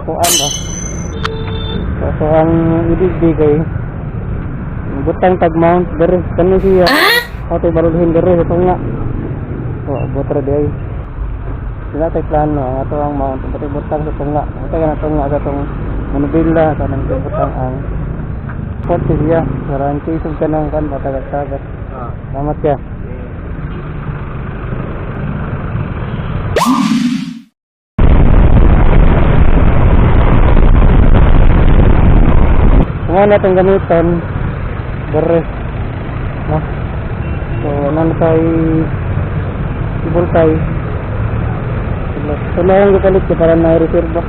Kuan ba? So ang ibigay butang tag mount dere kani siya. Ato balulhin dere ito nga. So butra di. Sila tay plano ang ato ang mount pati butang sa tunga. Ito nga tunga sa tong manubila sa nang butang ang port siya. Sarang kisog kanang kan matagat-tagat. Salamat ka. Kung natin gamitan beres no? So nang tayo ibultay so na yung kalit ko para na-reserve ba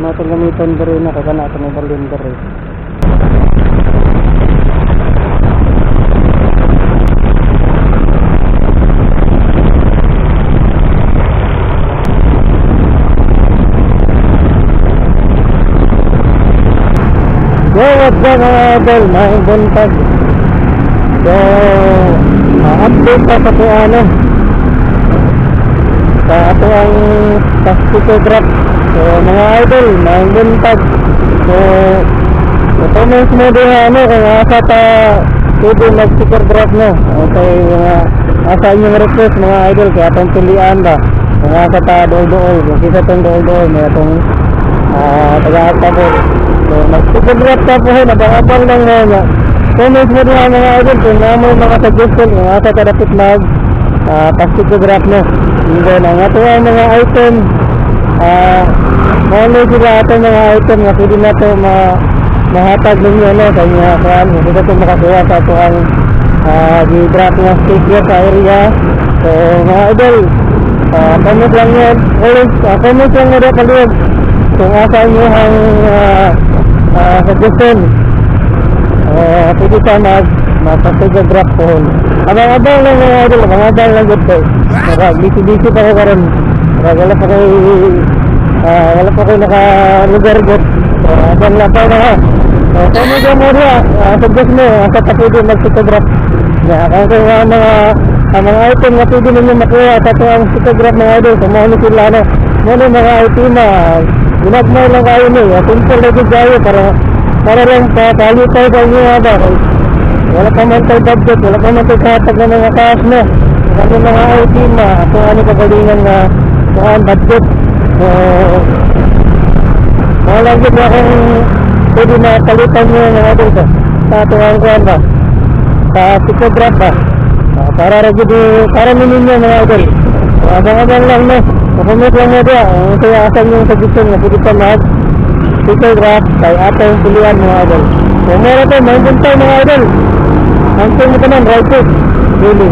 ano itong gamitan beres na kagana ito may balin beres So what's up mga idol, mga buntag. So update pa sa ito sa ato ang sticker drop. So mga idol, mga buntag. So ito mismo din kung asa ta pwede mag sticker drop no. Okay, asa inyong request mga idol, kaya itong pilihan ba kung asa ta dool-dool, kung kisa itong dool-dool may itong taga-atabot. So mag-sticker drop ka po nabang-abang lang nga comment mo din mga idol kung namoy mga suggestion kung asa ka dapat mag pa-sticker drop no. Hindi na nga ito ang mga item mali sila ito mga item nga pwede na ito mahatag ninyo no sa inyo kuhan hindi na ito makakuha sa ito ang di-drop nga sticker sa area. So mga idol comment lang yan always comment lang nga dapat yun kung asa nyo ang suggestion pwede ka mag-sticker drop po abang-abang lang mga idol abang-abang lang dito busy pa ko karon wala pa kayo naka-lugar dito so abang lang pa na kung mo dyan mo rin suggest mo asa ka pwede mag-sticker drop kung mga item na pwede ninyo makuha sa ito ang sticker drop mga idol kung mahuli sila muna mga item na ginagmay lang kayo simple na din kayo para lang papalit tayo sa inyo ba wala pa man tayo budget wala pa man tayo katag na mga cash no kasi mga item na kung ano kagalingan na budget so wala din na kung pwede na palitan nyo mga idol sa tuwang kuhan ba sa sticker drop ba para ninyo mga idol abang-abang lang no comment lang mo dia kaya asan yung suggestion na pwede pa sticker drop kay atong pilihan mga idol so meron tayo may buntay mga idol ang mo ka ng right foot really